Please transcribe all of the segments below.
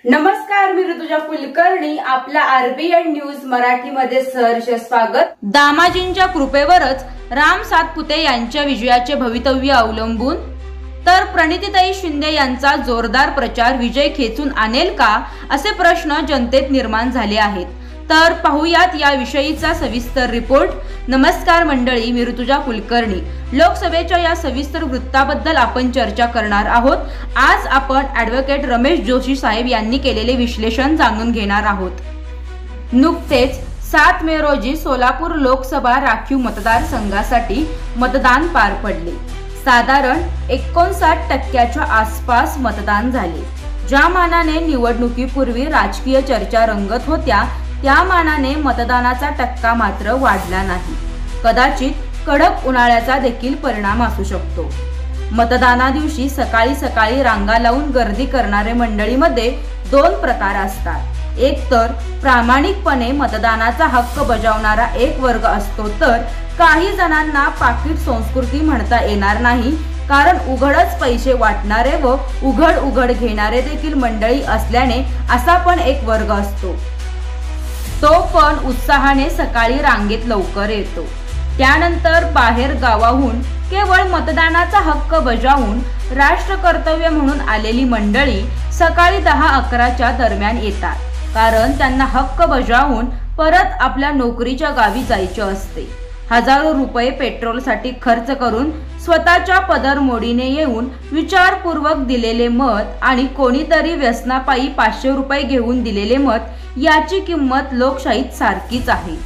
नमस्कार, मी ऋतुजा कुलकर्णी. आपल्या RBN news मराठीमध्ये सहर्ष स्वागत. दामाजींच्या कृपेवरच राम सातपुते यांच्या विजयाचे भवितव्य अवलंबून तर प्रणितीताई शिंदे यांचा जोरदार प्रचार विजय खेचून आणेल का, असे प्रश्न जनतेत निर्माण झाले आहेत. तर पाहूयात याविषयीचा सविस्तर रिपोर्ट. नमस्कार मंडळी, मी ऋतुजा कुलकर्णी. लोकसभेच्या या सविस्तर वृत्ताबद्दल आपण चर्चा करणार आहोत. आज आपण ॲडव्होकेट रमेश जोशी साहेब यांनी केलेले विश्लेषण जाणून घेणार आहोत. नुकतेच 7 मे रोजी सोलापूर लोकसभा राखीव मतदारसंघासाठी मतदान पार पडले. साधारण 59% आसपास मतदान झाले. ज्या मानाने निवडणुकीपूर्वी राजकीय चर्चा रंगत होत्या, त्या मानाने मतदानाचा टक्का मात्र वाढला नाही. कदाचित कडक उन्हाळ्याचा देखील परिणाम असू शकतो. मतदाना दिवशी सकाळी सकाळी रांगा लावून गर्दी करणारे मंडळीमध्ये 2 प्रकार असतात. एक तर प्रामाणिकपणे मतदानाचा हक्क बजावणारा एक वर्ग असतो, तर काही जणांना पाकिट संस्कृती म्हणता येणार नाही, कारण उघडच पैसे वाटणारे व उघड घेणारे देखील मंडळी असल्याने असा पण एक वर्ग असतो. तो पण उत्साहाने सकाळी रांगेत लवकर येतो. त्यानंतर बाहेर गावाहून केवळ मतदानाचा हक्क बजावून राष्ट्रकर्तव्य म्हणून आलेली मंडळी सकाळी 10-11च्या दरम्यान येतात, कारण त्यांना हक्क बजावून परत आपल्या नोकरीच्या गावी जायचे असते. हजारो रुपये पेट्रोलसाठी खर्च करून स्वतःच्या पदरमोडीने येऊन विचारपूर्वक दिलेले मत आणि कोणीतरी व्यसनापायी 500 रुपये घेऊन दिलेले मत याची किंमत लोकशाहीत सारखीच आहे.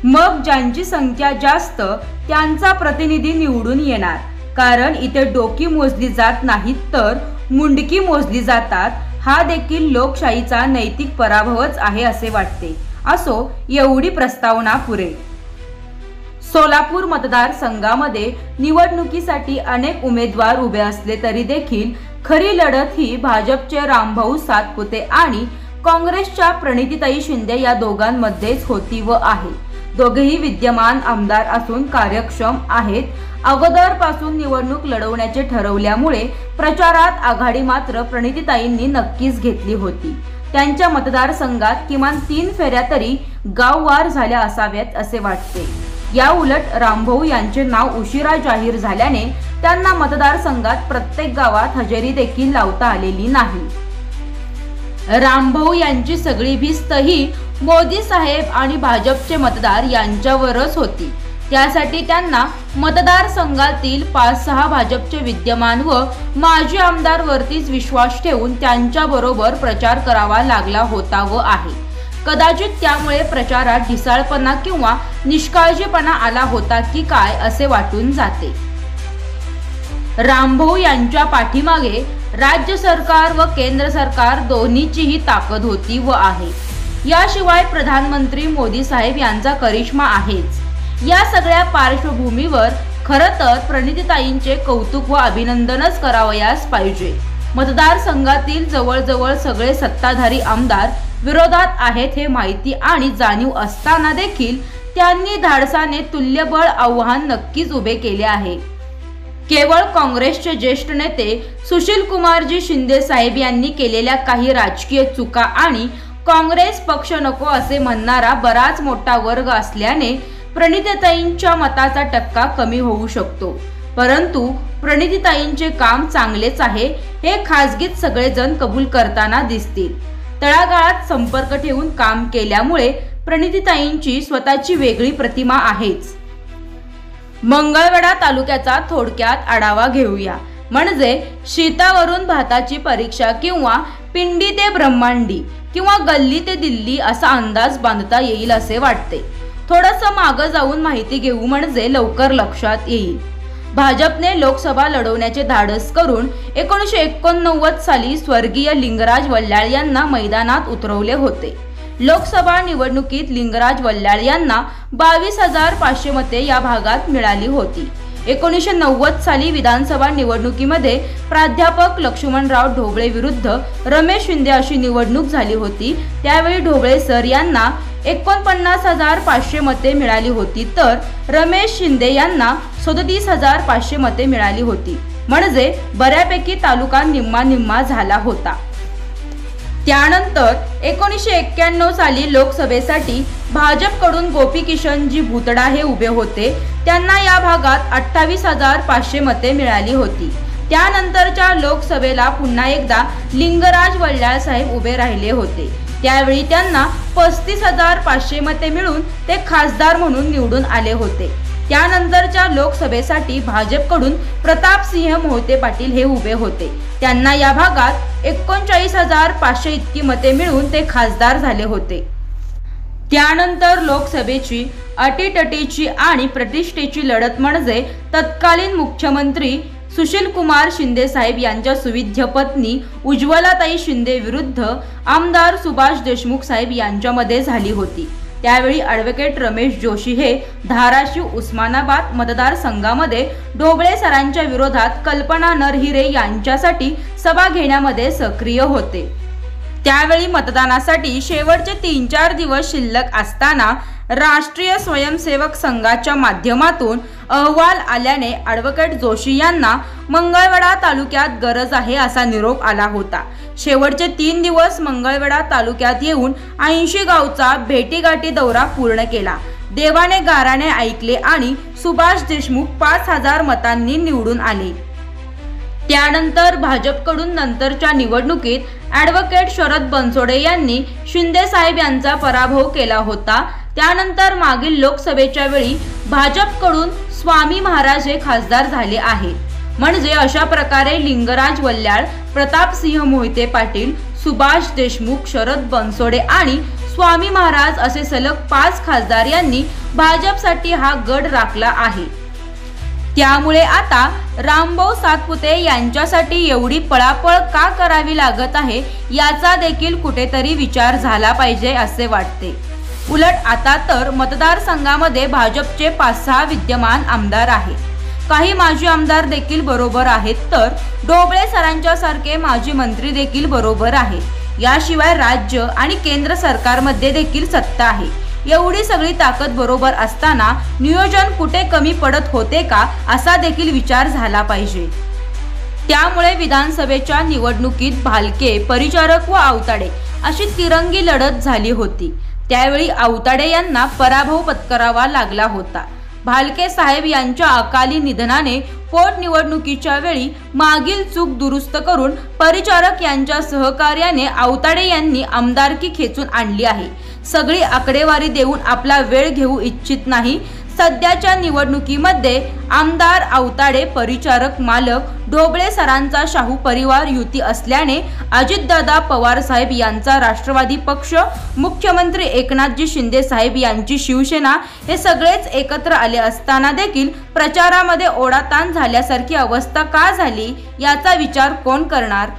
मग ज्यांची संख्या जास्त त्यांचा प्रतिनिधी निवडून येणार, कारण इथे डोकी मोजली जात नाहीत तर मुंडकी मोजली जातात. हा देखील लोकशाहीचा नैतिक पराभवच आहे असे वाटते. असो, एवढी प्रस्तावना पुरे. सोलापूर मतदारसंघामध्ये निवडणुकीसाठी अनेक उमेदवार उभे असले तरी देखील खरी लढत ही भाजपचे रामभाऊ सातपुते आणि काँग्रेसच्या प्रणितीताई शिंदे या दोघांमध्येच होती व आहे. दोघेही विद्यमान आमदार असून कार्यक्षम आहेत. अगोदरपासून निवडणूक लढवण्याचे ठरवल्यामुळे प्रचारात आघाडी मात्र प्रणितीताईंनी नक्कीच घेतली होती. त्यांच्या मतदारसंघात किमान 3 फेऱ्या तरी गाववार झाल्या असाव्यात असे वाटते. या उलट रामभाऊ यांचे नाव उशिरा जाहीर झाल्याने त्यांना मतदारसंघात प्रत्येक गावात हजेरी देखील लावता आलेली नाही. रामभाऊ यांची सगळी भिस्त ही मोदी साहेब आणि भाजपचे मतदार यांच्यावरच होती. त्यासाठी त्यांना मतदारसंघातील 5-6 भाजपचे विद्यमान व माजी आमदार वरतीच विश्वास ठेवून त्यांच्याबरोबर प्रचार करावा लागला होता व आहे. कदाचित त्यामुळे प्रचारात ढिसाळपणा किंवा निष्काळजीपणा आला होता की काय असे वाटून जाते. रामभाऊ यांच्या पाठीमागे राज्य सरकार व केंद्र सरकार दोन्हीचीही ताकद होती व आहे. याशिवाय प्रधानमंत्री मोदी साहेब यांचा करिश्मा आहेच. या सगळ्या पार्श्वभूमीवर खरं तर प्रणितीताईंचे कौतुक व अभिनंदनच करावयास पाहिजे. मतदारसंघातील जवळजवळ सगळे सत्ताधारी आमदार विरोधात आहेत हे माहिती आणि जाणीव असताना देखील त्यांनी धाडसाने तुल्यबळ आव्हान नक्कीच उभे केले आहे. केवळ काँग्रेसचे ज्येष्ठ नेते सुशील कुमारजी शिंदे साहेब यांनी केलेल्या काही राजकीय चुका आणि काँग्रेस पक्ष नको असे म्हणणारा बराच मोठा वर्ग असल्याने प्रणितीताईंच्या मताचा टक्का कमी होऊ शकतो. परंतु प्रणितीताईंचे काम चांगलेच आहे हे खासगीत सगळेजण कबूल करताना दिसतील. तळागाळात संपर्क ठेवून काम केल्यामुळे प्रणितीताईंची स्वतःची वेगळी प्रतिमा आहेच. मंगळवेढा तालुक्याचा थोडक्यात आढावा घेऊया. म्हणजे शीतावरून भाताची परीक्षा किंवा पिंडी ते ब्रह्मांडी किंवा गल्ली ते दिल्ली असा अंदाज बांधता येईल असे वाटते. थोडंसं मागं जाऊन माहिती घेऊ म्हणजे लवकर लक्षात येईल. भाजपने लोकसभा लढवण्याचे धाडस करून 1989 साली स्वर्गीय लिंगराज वल्ल्याळ यांना मैदानात उतरवले होते. लोकसभा निवडणुकीत लिंगराज वल्ल्याळ यांना 22,500 मते या भागात मिळाली होती. 1990 साली विधानसभा निवडणुकीमध्ये प्राध्यापक लक्ष्मणराव ढोबळे विरुद्ध रमेश शिंदे अशी निवडणूक झाली होती. त्यावेळी ढोबळे सर यांना 49,500 मते मिळाली होती, तर रमेश शिंदे यांना 37,500 मते मिळाली होती. म्हणजे बऱ्यापैकी तालुका निम्मा निम्मा झाला होता. त्यानंतर 1991 साली लोकसभेसाठी भाजपकडून गोपीकिशनजी भुतडा हे उभे होते। त्यांना या भागात 28,500 मते मिळाली होती। त्यानंतरच्या लोकसभेला पुन्हा एकदा लिंगराज वल्ल्याळ साहेब उभे राहिले होते। त्यावेळी त्यांना 35,500 मते मिळून ते खासदार म्हणून निवडून आले होते। त्यानंतरच्या लोकसभेसाठी भाजपकडून प्रतापसिंह मोहिते पाटील हे उभे होते। त्यांना या भागात 39,500 इतकी मते मिळून ते खासदार झाले होते। त्यानंतर लोकसभेची अटीतटीची आणि प्रतिष्ठेची लढत म्हणजे तत्कालीन मुख्यमंत्री सुशीलकुमार शिंदे साहेब यांच्या सुविद्य पत्नी उज्ज्वलाताई शिंदे विरुद्ध आमदार सुभाष देशमुख साहेब यांच्यामध्ये झाली होती। त्यावेळी ॲडव्होकेट रमेश जोशी हे धाराशिव उस्मानाबाद मतदारसंघामध्ये ढोबळे सरांच्या विरोधात कल्पना नरहिरे यांच्यासाठी सभा घेण्यामध्ये सक्रिय होते। त्यावेळी मतदानासाठी शेवटचे 3-4 दिवस शिल्लक असताना राष्ट्रीय स्वयंसेवक संघाच्या माध्यमातून अहवाल आल्याने ॲडव्होकेट जोशी यांना मंगळवेढा तालुक्यात गरज आहे असा निरोप आला होता। शेवटचे 3 दिवस मंगळवेढा तालुक्यात येऊन 80 गावचा भेटीगाठी दौरा पूर्ण केला। देवाने गाराने ऐकले आणि सुभाष देशमुख 5,000 मतांनी निवडून आले। त्यानंतर भाजपकडून नंतरच्या निवडणुकीत ॲडव्होकेट शरद बनसोडे यांनी शिंदे साहेब यांचा पराभव केला होता। त्यानंतर मागील लोकसभेच्या वेळी भाजपकडून स्वामी महाराज हे खासदार झाले आहेत। म्हणजे अशा प्रकारे लिंगराज वल्ल्याळ, प्रतापसिंह मोहिते पाटील, सुभाष देशमुख, शरद बनसोडे आणि स्वामी महाराज असे सलग 5 खासदार यांनी भाजपसाठी हा गड राखला आहे। त्यामुळे आता रामभाऊ सातपुते यांच्यासाठी एवढी पळापळ का करावी लागत आहे याचा देखील कुठेतरी विचार झाला पाहिजे असे वाटते। उलट आता तर मतदारसंघामध्ये भाजपचे 5-6 विद्यमान आमदार आहेत, काही माजी आमदार देखील बरोबर आहेत, तर ढोबळे सरांच्या सारखे माजी मंत्री देखील बरोबर आहेत। याशिवाय राज्य आणि केंद्र सरकारमध्ये देखील सत्ता आहे। एवढी सगळी ताकद बरोबर असताना नियोजन कुठे कमी पडत होते का असा देखील विचार झाला पाहिजे। त्यामुळे विधानसभेच्या निवडणुकीत भालके, परिचारक व आवताडे अशी तिरंगी लढत झाली होती। त्यावेळी आवताडे यांना पराभव पत्करावा लागला होता। भालके साहेब यांच्या अकाली निधनाने पोटनिवडणुकीच्या वेळी मागील चूक दुरुस्त करून परिचारक यांच्या सहकार्याने आवताडे यांनी आमदारकी खेचून आणली आहे। सगळी आकडेवारी देऊन आपला वेळ घेऊ इच्छित नाही। सध्याच्या निवडणुकीमध्ये आमदार आवताडे, परिचारक, मालक, ढोबळे सरांचा शाहू परिवार युती असल्याने अजितदादा पवार साहेब यांचा राष्ट्रवादी पक्ष, मुख्यमंत्री एकनाथजी शिंदे साहेब यांची शिवसेना हे सगळेच एकत्र आले असताना देखील प्रचारामध्ये ओढाताण झाल्यासारखी अवस्था का झाली याचा विचार कोण करणार?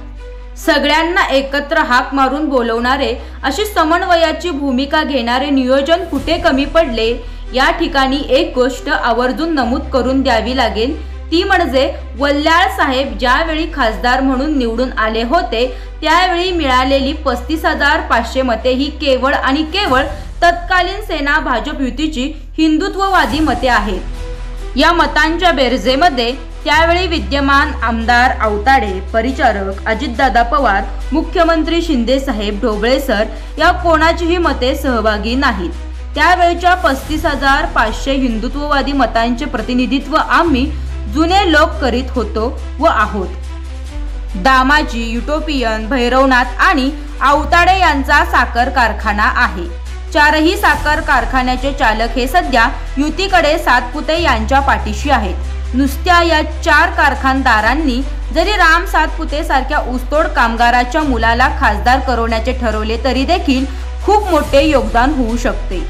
सगळ्यांना एकत्र हाक मारून बोलवणारे, अशी समन्वयाची भूमिका घेणारे नियोजन कुठे कमी पडले? या ठिकाणी एक गोष्ट आवर्जून नमूद करून द्यावी लागेल, ती म्हणजे वल्ल्याळ साहेब ज्यावेळी खासदार म्हणून निवडून आले होते त्यावेळी मिळालेली 35,500 मते ही केवळ आणि केवळ तत्कालीन सेना भाजप युतीची हिंदुत्ववादी मते आहेत। या मतांच्या बेरजेमध्ये त्यावेळी विद्यमान आमदार आवताडे, परिचारक, अजितदादा पवार, मुख्यमंत्री शिंदे साहेब, ढोबळे सर या कोणाचीही मते सहभागी नाहीत। त्यावेळच्या 35,500 हिंदुत्ववादी मतांचे प्रतिनिधित्व आम्ही जुने लोक करीत होतो व आहोत। दामाजी, युटोपियन, भैरवनाथ आणि आवताडे यांचा साखर कारखाना आहे। 4ही साखर कारखान्याचे चालक हे सध्या युतीकडे सातपुते यांच्या पाठीशी आहेत। नुसत्या या 4 कारखानदारांनी जरी राम सातपुते सारख्या ऊसतोड कामगाराच्या मुलाला खासदार करवण्याचे ठरवले तरी देखील खूप मोठे योगदान होऊ शकते।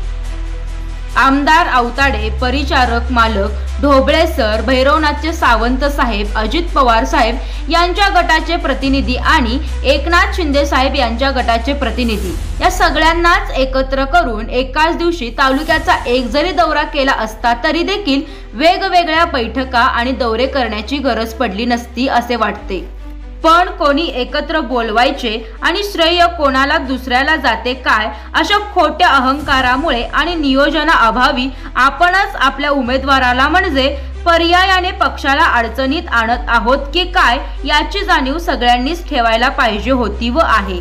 आमदार आवताडे, परिचारक, मालक, ढोबळे सर, भैरवनाथचे सावंत साहेब, अजित पवार साहेब यांच्या गटाचे प्रतिनिधी आणि एकनाथ शिंदे साहेब यांच्या गटाचे प्रतिनिधी या सगळ्यांनाच एकत्र करून एकाच दिवशी तालुक्याचा एक जरी दौरा केला असता तरी देखील वेगवेगळ्या बैठका आणि दौरे करण्याची गरज पडली नसती असे वाटते। पण कोणी एकत्र बोलवायचे आणि श्रेय कोणाला दुसऱ्याला जाते काय अशा खोट्या अहंकारामुळे आणि नियोजनाअभावी आपणच आपल्या उमेदवाराला म्हणजे पर्यायाने पक्षाला अडचणीत आणत आहोत की काय याची जाणीव सगळ्यांनीच ठेवायला पाहिजे होती व आहे।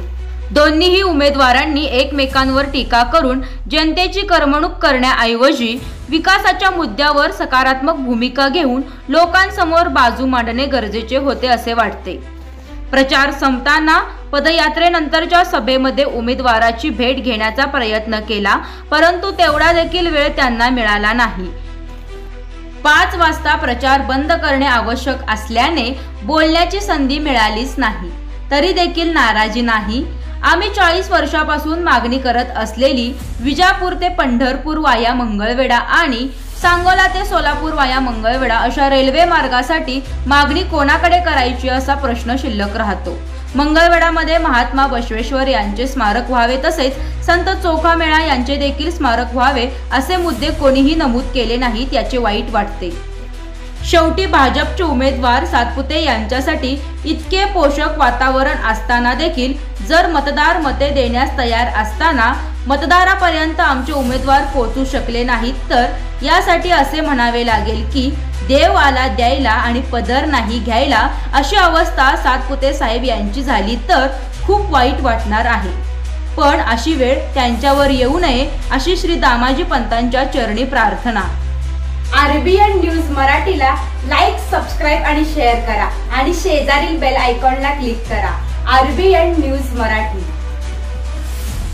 दोन्हीही उमेदवारांनी एकमेकांवर टीका करून जनतेची करमणूक करण्याऐवजी विकासाच्या मुद्द्यावर सकारात्मक भूमिका घेऊन लोकांसमोर बाजू मांडणे गरजेचे होते असे वाटते। प्रचार संपताना पदयात्रेनंतरच्या सभेमध्ये उमेदवाराची भेट घेण्याचा प्रयत्न केला, परंतु तेवढा देखील वेळ त्यांना मिळाला नाही। 5 वाजता प्रचार बंद करणे आवश्यक असल्याने बोलण्याची संधी मिळालीच नाही। तरी देखील नाराजी नाही। आम्ही 40 वर्षापासून मागणी करत असलेली विजापूर ते पंढरपूर वाया मंगळवेढा आणि सांगोला ते सोलापूर वाया मंगळवेढा अशा रेल्वे मार्गासाठी मागणी कोणाकडे करायची असा प्रश्न शिल्लक राहतो। मंगळवेढामध्ये महात्मा बसवेश्वर यांचे स्मारक व्हावे, तसेच संत चोखामेळा यांचे देखील स्मारक व्हावे असे मुद्दे कोणीही नमूद केले नाहीत, याचे वाईट वाटते। शेवटी भाजपचे उमेदवार सातपुते यांच्यासाठी इतके पोषक वातावरण असताना देखील जर मतदार मते देण्यास तयार असताना मतदारापर्यंत आमचे उमेदवार पोहोचू शकले नाहीत, तर यासाठी असे म्हणावे लागेल की देव आला द्यायला आणि पदर नाही घ्यायला अशी अवस्था सातपुते साहेब यांची झाली तर खूप वाईट वाटणार आहे। पण अशी वेळ त्यांच्यावर येऊ नये अशी श्री दामाजी पंतांच्या चरणी प्रार्थना। आरबीएन न्यूज मराठीला लाईक, सबस्क्राईब आणि शेअर करा आणि शेजारील बेल आयकॉनला क्लिक करा। RBN news Marathi.